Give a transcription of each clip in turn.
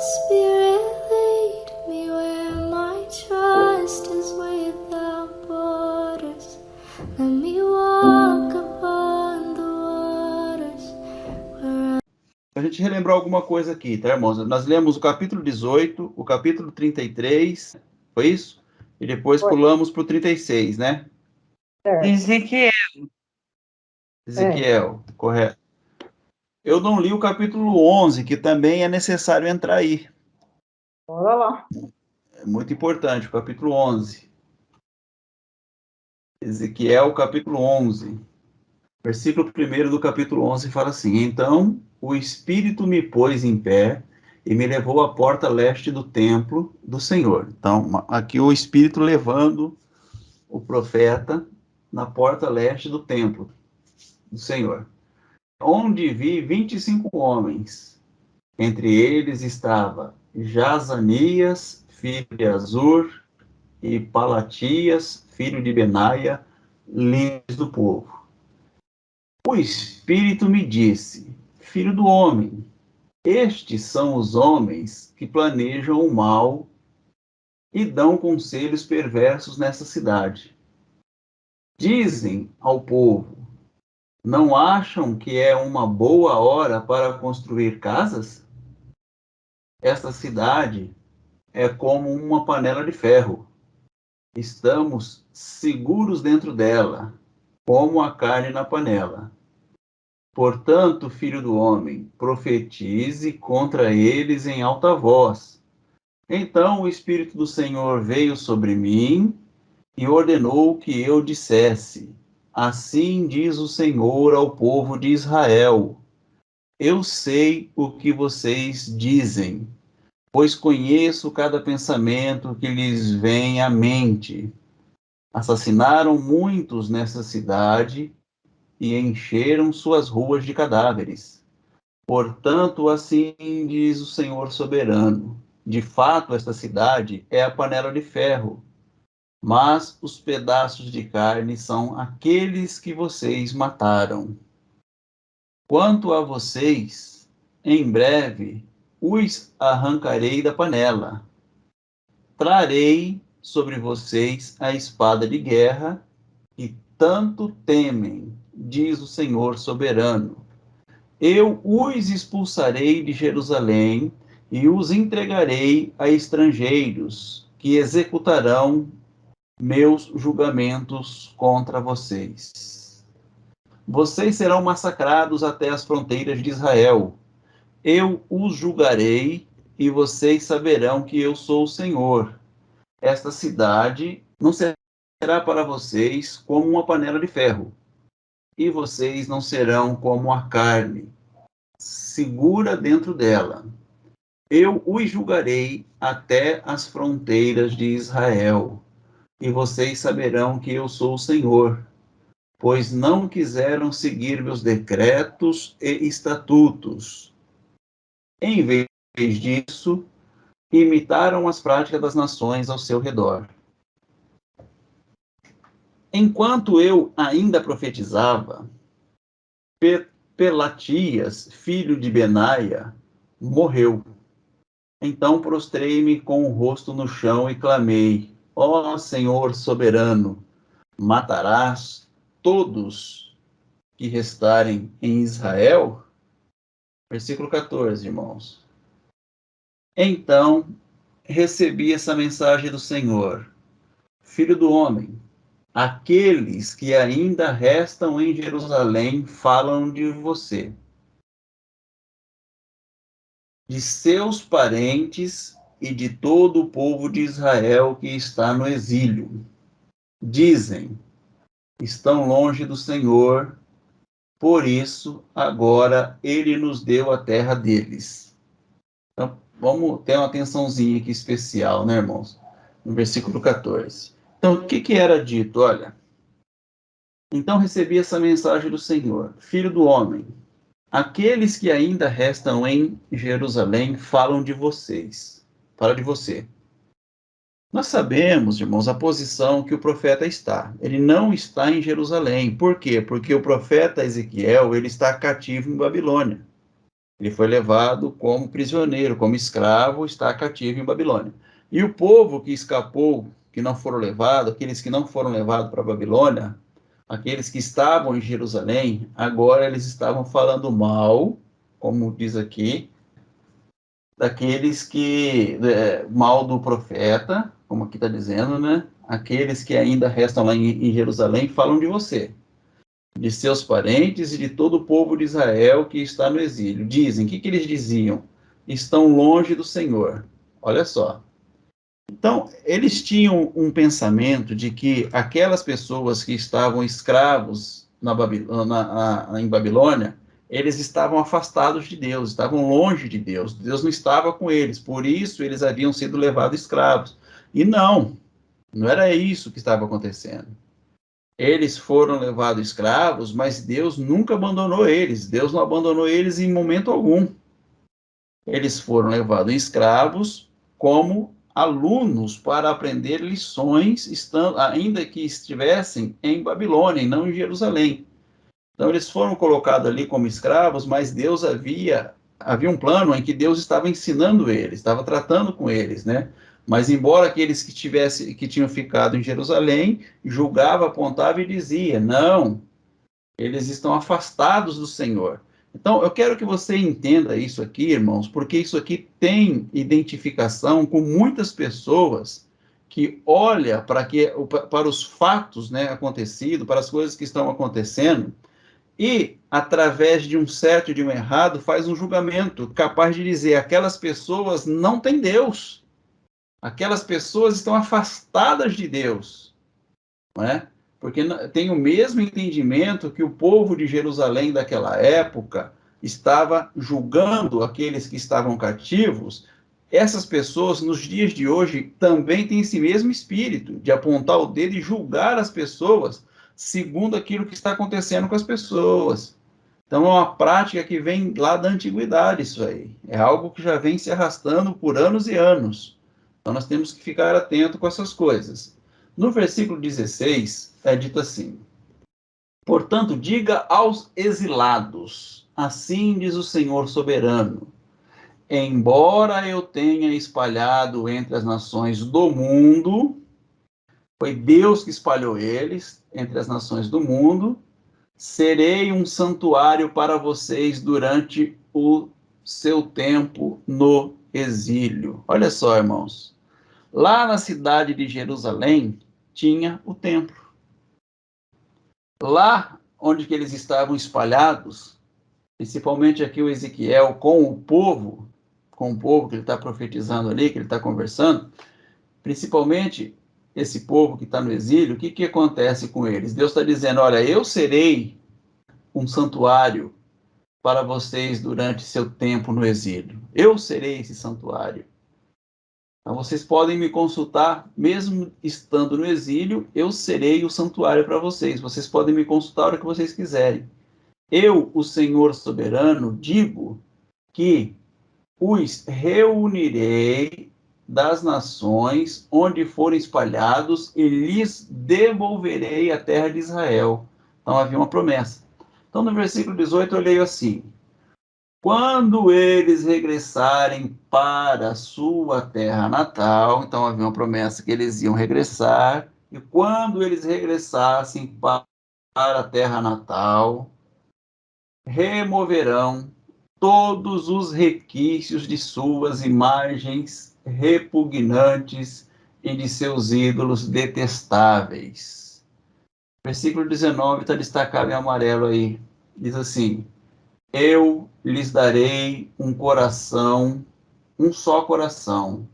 Spirit, lead me where my trust is without borders. Let me walk upon the waters. A gente relembrar alguma coisa aqui, tá, irmãos? Nós lemos o capítulo 18, o capítulo 33, foi isso? E depois pulamos para o 36, né? Ezequiel. Ezequiel, correto. Eu não li o capítulo 11, que também é necessário entrar aí. Bora lá. É muito importante, o capítulo 11. Ezequiel, capítulo 11. Versículo 1 do capítulo 11 fala assim: Então o Espírito me pôs em pé e me levou à porta leste do templo do Senhor. Então, aqui o Espírito levando o profeta na porta leste do templo do Senhor, onde vi 25 homens. Entre eles estava Jazanias, filho de Azur, e Palatias, filho de Benaia, líderes do povo. O Espírito me disse: Filho do homem, estes são os homens que planejam o mal e dão conselhos perversos nessa cidade. Dizem ao povo: não acham que é uma boa hora para construir casas? Esta cidade é como uma panela de ferro. Estamos seguros dentro dela, como a carne na panela. Portanto, filho do homem, profetize contra eles em alta voz. Então o Espírito do Senhor veio sobre mim e ordenou que eu dissesse: assim diz o Senhor ao povo de Israel: eu sei o que vocês dizem, pois conheço cada pensamento que lhes vem à mente. Assassinaram muitos nessa cidade e encheram suas ruas de cadáveres. Portanto, assim diz o Senhor soberano: de fato, esta cidade é a panela de ferro, mas os pedaços de carne são aqueles que vocês mataram. Quanto a vocês, em breve os arrancarei da panela. Trarei sobre vocês a espada de guerra que tanto temem, diz o Senhor soberano. Eu os expulsarei de Jerusalém e os entregarei a estrangeiros que executarão meus julgamentos contra vocês. Vocês serão massacrados até as fronteiras de Israel. Eu os julgarei e vocês saberão que eu sou o Senhor. Esta cidade não será para vocês como uma panela de ferro, e vocês não serão como a carne segura dentro dela. Eu os julgarei até as fronteiras de Israel, e vocês saberão que eu sou o Senhor, pois não quiseram seguir meus decretos e estatutos. Em vez disso, imitaram as práticas das nações ao seu redor. Enquanto eu ainda profetizava, Pelatias, filho de Benaia, morreu. Então prostrei-me com o rosto no chão e clamei: ó Senhor soberano, matarás todos que restarem em Israel? Versículo 14, irmãos. Então recebi essa mensagem do Senhor: Filho do homem, aqueles que ainda restam em Jerusalém falam de você, de seus parentes e de todo o povo de Israel que está no exílio. Dizem: estão longe do Senhor, por isso agora ele nos deu a terra deles. Então, vamos ter uma atençãozinha aqui especial, né, irmãos? No versículo 14. Então, o que era dito? Olha, então recebi essa mensagem do Senhor: Filho do homem, aqueles que ainda restam em Jerusalém falam de vocês. Fala de você. Nós sabemos, irmãos, a posição que o profeta está. Ele não está em Jerusalém. Por quê? Porque o profeta Ezequiel, ele está cativo em Babilônia. Ele foi levado como prisioneiro, como escravo, está cativo em Babilônia. E o povo que escapou, que não foram levados, aqueles que não foram levados para a Babilônia, aqueles que estavam em Jerusalém, agora eles estavam falando mal, como diz aqui, daqueles que, mal do profeta, como aqui está dizendo, né? Aqueles que ainda restam lá em Jerusalém falam de você, de seus parentes e de todo o povo de Israel que está no exílio. Dizem, o que eles diziam? Estão longe do Senhor. Olha só. Então, eles tinham um pensamento de que aquelas pessoas que estavam escravos em Babilônia, eles estavam afastados de Deus, estavam longe de Deus. Deus não estava com eles, por isso eles haviam sido levados escravos. E não era isso que estava acontecendo. Eles foram levados escravos, mas Deus nunca abandonou eles. Deus não abandonou eles em momento algum. Eles foram levados escravos como alunos para aprender lições, ainda que estivessem em Babilônia e não em Jerusalém. Então, eles foram colocados ali como escravos, mas Deus havia um plano em que Deus estava ensinando eles, estava tratando com eles, né? Mas embora aqueles que tinham ficado em Jerusalém, julgava, apontava e dizia, não, eles estão afastados do Senhor. Então, eu quero que você entenda isso aqui, irmãos, porque isso aqui tem identificação com muitas pessoas que olham para os fatos, né, acontecidos, para as coisas que estão acontecendo, e, através de um certo e de um errado, faz um julgamento capaz de dizer aquelas pessoas não têm Deus, aquelas pessoas estão afastadas de Deus, não é? Porque tem o mesmo entendimento que o povo de Jerusalém daquela época estava julgando aqueles que estavam cativos. Essas pessoas, nos dias de hoje, também têm esse mesmo espírito de apontar o dedo e julgar as pessoas segundo aquilo que está acontecendo com as pessoas. Então, é uma prática que vem lá da antiguidade, isso aí. É algo que já vem se arrastando por anos e anos. Então, nós temos que ficar atento com essas coisas. No versículo 16, é dito assim: portanto, diga aos exilados, assim diz o Senhor soberano, embora eu tenha espalhado entre as nações do mundo, foi Deus que espalhou eles entre as nações do mundo, serei um santuário para vocês durante o seu tempo no exílio. Olha só, irmãos. Lá na cidade de Jerusalém, tinha o templo. Lá onde que eles estavam espalhados, principalmente aqui o Ezequiel com o povo que ele está profetizando ali, que ele está conversando, principalmente esse povo que está no exílio, o que acontece com eles? Deus está dizendo, olha, eu serei um santuário para vocês durante seu tempo no exílio. Eu serei esse santuário. Então, vocês podem me consultar, mesmo estando no exílio, eu serei o santuário para vocês. Vocês podem me consultar a hora que vocês quiserem. Eu, o Senhor soberano, digo que os reunirei das nações onde forem espalhados e lhes devolverei a terra de Israel. Então havia uma promessa. Então no versículo 18 eu leio assim: quando eles regressarem para a sua terra natal, então havia uma promessa que eles iam regressar, e quando eles regressassem para a terra natal, removerão todos os requisitos de suas imagens repugnantes e de seus ídolos detestáveis. Versículo 19 está destacado em amarelo aí. Diz assim: eu lhes darei um coração, um só coração,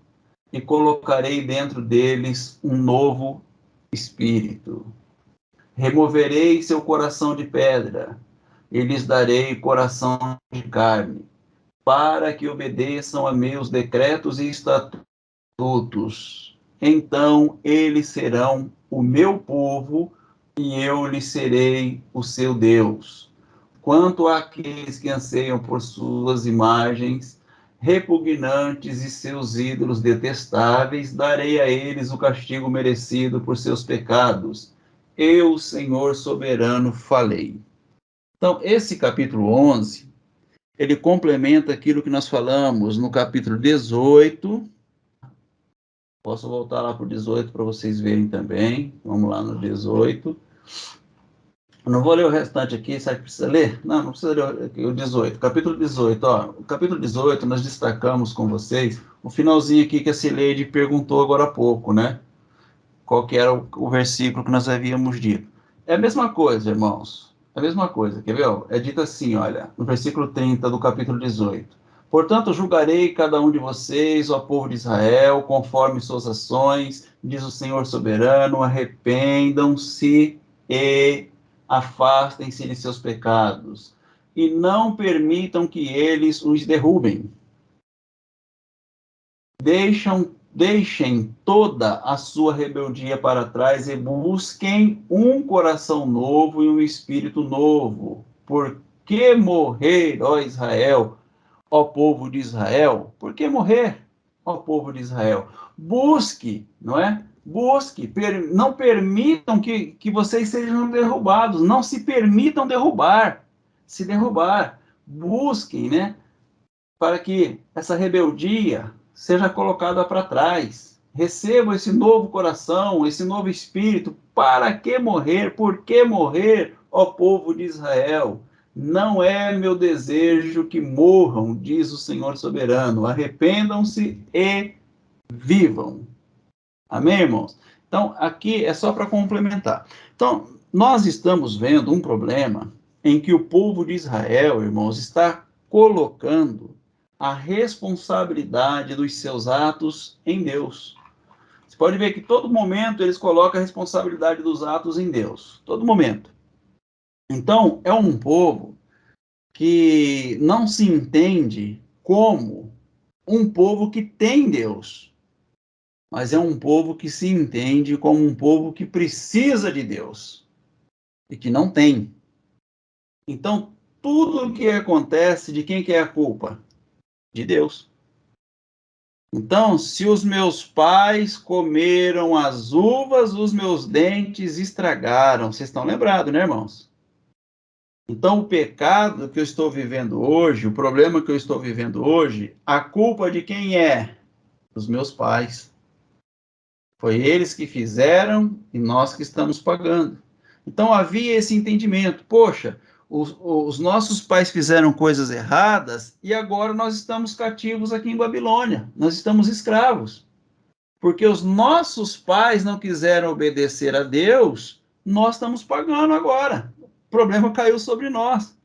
e colocarei dentro deles um novo espírito. Removerei seu coração de pedra, e lhes darei coração de carne, para que obedeçam a meus decretos e estatutos. Então eles serão o meu povo, e eu lhes serei o seu Deus. Quanto àqueles que anseiam por suas imagens repugnantes e seus ídolos detestáveis, darei a eles o castigo merecido por seus pecados. Eu, Senhor soberano, falei. Então, esse capítulo 11, ele complementa aquilo que nós falamos no capítulo 18. Posso voltar lá para o 18 para vocês verem também. Vamos lá no 18. Eu não vou ler o restante aqui, sabe que precisa ler? Não precisa ler o 18. Capítulo 18, ó. O capítulo 18 nós destacamos com vocês o finalzinho aqui que a Cileide perguntou agora há pouco, né? Qual que era o versículo que nós havíamos dito. É a mesma coisa, irmãos. É a mesma coisa, quer ver? É dito assim, olha, no versículo 30 do capítulo 18. Portanto, julgarei cada um de vocês, ó povo de Israel, conforme suas ações, diz o Senhor soberano, arrependam-se e afastem-se de seus pecados, e não permitam que eles os derrubem. Deixem toda a sua rebeldia para trás e busquem um coração novo e um espírito novo. Por que morrer, ó Israel, ó povo de Israel? Por que morrer, ó povo de Israel? Busque, não é? Busque, não permitam que vocês sejam derrubados, não se permitam se derrubar. Busquem, né? Para que essa rebeldia seja colocada para trás. Recebam esse novo coração, esse novo espírito. Para que morrer? Por que morrer, ó povo de Israel? Não é meu desejo que morram, diz o Senhor soberano. Arrependam-se e vivam. Amém, irmãos? Então, aqui é só para complementar. Então, nós estamos vendo um problema em que o povo de Israel, irmãos, está colocando a responsabilidade dos seus atos em Deus. Você pode ver que todo momento eles colocam a responsabilidade dos atos em Deus. Todo momento. Então, é um povo que não se entende como um povo que tem Deus, mas é um povo que se entende como um povo que precisa de Deus e que não tem. Então, tudo o que acontece, de quem que é a culpa? De Deus. Então, se os meus pais comeram as uvas, os meus dentes estragaram. Vocês estão lembrados, né, irmãos? Então, o pecado que eu estou vivendo hoje, o problema que eu estou vivendo hoje, a culpa de quem é? Dos meus pais. Foi eles que fizeram e nós que estamos pagando. Então, havia esse entendimento. Poxa, os nossos pais fizeram coisas erradas e agora nós estamos cativos aqui em Babilônia. Nós estamos escravos. Porque os nossos pais não quiseram obedecer a Deus, nós estamos pagando agora. O problema caiu sobre nós.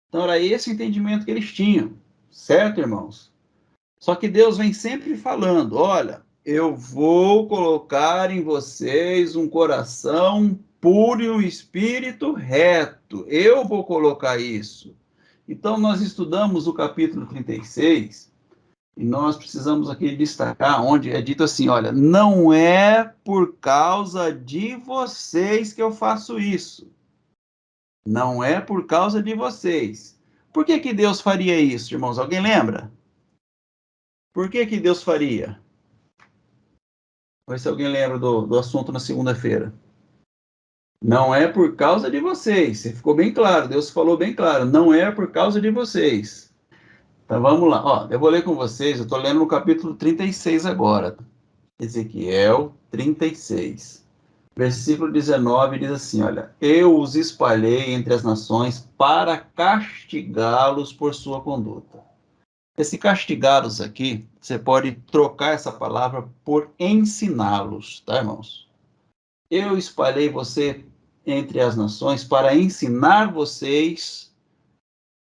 Então, era esse o entendimento que eles tinham. Certo, irmãos? Só que Deus vem sempre falando, olha, eu vou colocar em vocês um coração puro e um espírito reto. Eu vou colocar isso. Então, nós estudamos o capítulo 36, e nós precisamos aqui destacar onde é dito assim, olha, não é por causa de vocês que eu faço isso. Não é por causa de vocês. Por que que Deus faria isso, irmãos? Alguém lembra? Por que que Deus faria? Vamos ver se alguém lembra do assunto na segunda-feira. Não é por causa de vocês. Ficou bem claro, Deus falou bem claro. Não é por causa de vocês. Então vamos lá. Ó, eu vou ler com vocês, eu estou lendo no capítulo 36 agora. Ezequiel 36. Versículo 19 diz assim, olha, eu os espalhei entre as nações para castigá-los por sua conduta. Esse castigá-los aqui, você pode trocar essa palavra por ensiná-los, tá, irmãos? Eu espalhei você entre as nações para ensinar vocês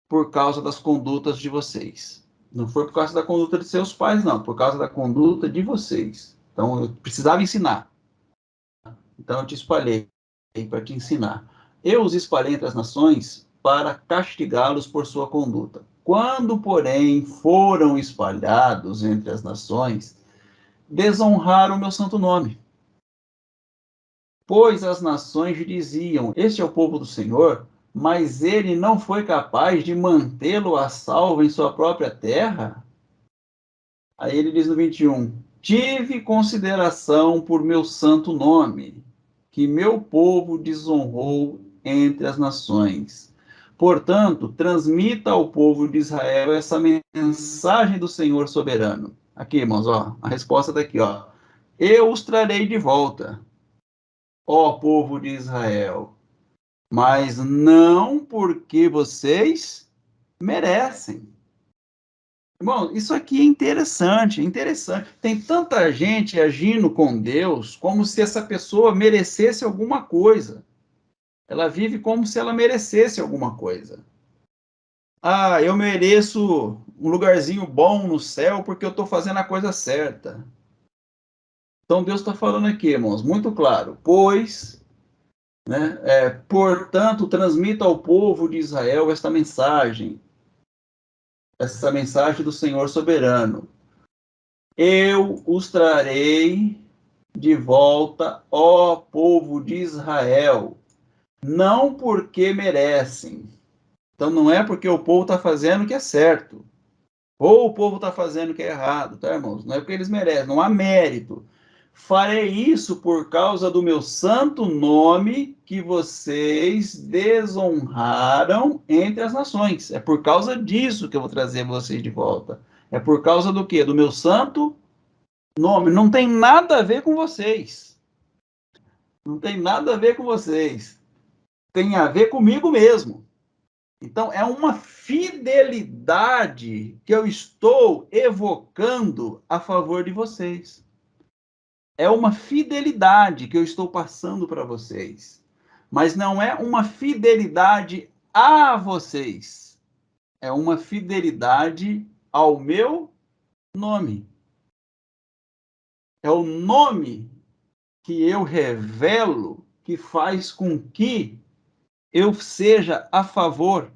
por causa das condutas de vocês. Não foi por causa da conduta de seus pais, não, por causa da conduta de vocês. Então, eu precisava ensinar. Então, eu te espalhei para te ensinar. Eu os espalhei entre as nações para castigá-los por sua conduta. Quando, porém, foram espalhados entre as nações, desonraram o meu santo nome. Pois as nações diziam, este é o povo do Senhor, mas ele não foi capaz de mantê-lo a salvo em sua própria terra? Aí ele diz no 21, tive consideração por meu santo nome, que meu povo desonrou entre as nações. Portanto, transmita ao povo de Israel essa mensagem do Senhor soberano. Aqui, irmãos, ó, a resposta está aqui, ó. Eu os trarei de volta, ó povo de Israel, mas não porque vocês merecem. Irmão, isso aqui é interessante, é interessante. Tem tanta gente agindo com Deus como se essa pessoa merecesse alguma coisa. Ela vive como se ela merecesse alguma coisa. Ah, eu mereço um lugarzinho bom no céu porque eu estou fazendo a coisa certa. Então Deus está falando aqui, irmãos, muito claro. Pois, né, portanto, transmita ao povo de Israel esta mensagem do Senhor soberano. Eu os trarei de volta, ó povo de Israel, não porque merecem. Então não é porque o povo está fazendo o que é certo, ou o povo está fazendo o que é errado, tá, irmãos? Não é porque eles merecem, não há mérito. Farei isso por causa do meu santo nome que vocês desonraram entre as nações. É por causa disso que eu vou trazer vocês de volta. É por causa do quê? Do meu santo nome. Não tem nada a ver com vocês. Não tem nada a ver com vocês. Tem a ver comigo mesmo. Então, é uma fidelidade que eu estou evocando a favor de vocês. É uma fidelidade que eu estou passando para vocês. Mas não é uma fidelidade a vocês. É uma fidelidade ao meu nome. É o nome que eu revelo que faz com que eu seja a favor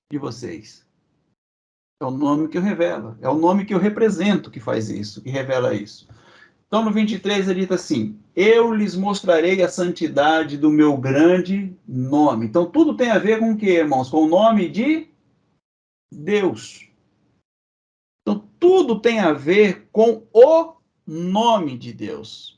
de vocês. É o nome que eu revelo, é o nome que eu represento que faz isso, que revela isso. Então, no 23, ele diz assim: eu lhes mostrarei a santidade do meu grande nome. Então, tudo tem a ver com o quê, irmãos? Com o nome de Deus. Então, tudo tem a ver com o nome de Deus.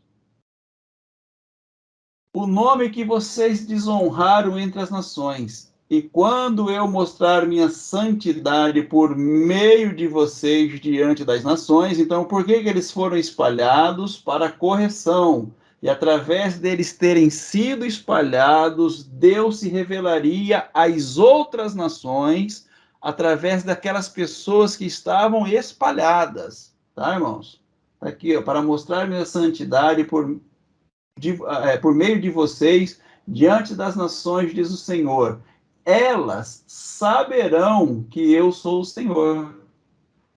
O nome que vocês desonraram entre as nações. E quando eu mostrar minha santidade por meio de vocês diante das nações, então por que eles foram espalhados? Para correção. E através deles terem sido espalhados, Deus se revelaria às outras nações através daquelas pessoas que estavam espalhadas. Tá, irmãos? Tá aqui, ó, para mostrar minha santidade por meio de vocês diante das nações, diz o Senhor. Elas saberão que eu sou o Senhor,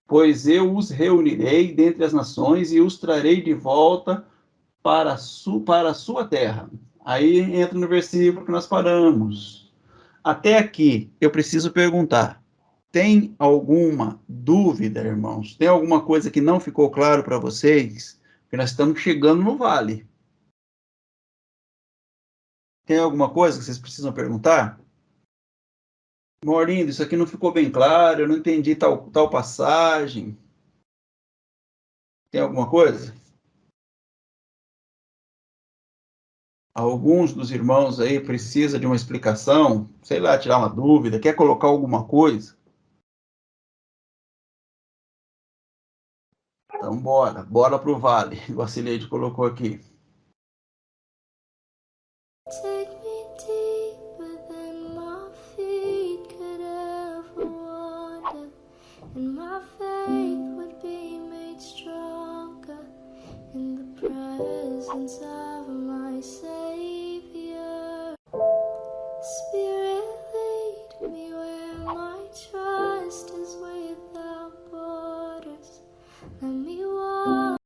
pois eu os reunirei dentre as nações e os trarei de volta para a sua terra. Aí entra no versículo que nós paramos. Até aqui, eu preciso perguntar: tem alguma dúvida, irmãos? Tem alguma coisa que não ficou claro para vocês? Porque nós estamos chegando no vale. Tem alguma coisa que vocês precisam perguntar? Morindo, isso aqui não ficou bem claro, eu não entendi tal passagem. Tem alguma coisa? Alguns dos irmãos aí precisa de uma explicação, sei lá, tirar uma dúvida, quer colocar alguma coisa? Então, bora para o vale, o Cileide colocou aqui. Take me deeper than my feet could ever wander, and my faith would be made stronger in the presence of my Savior. Spirit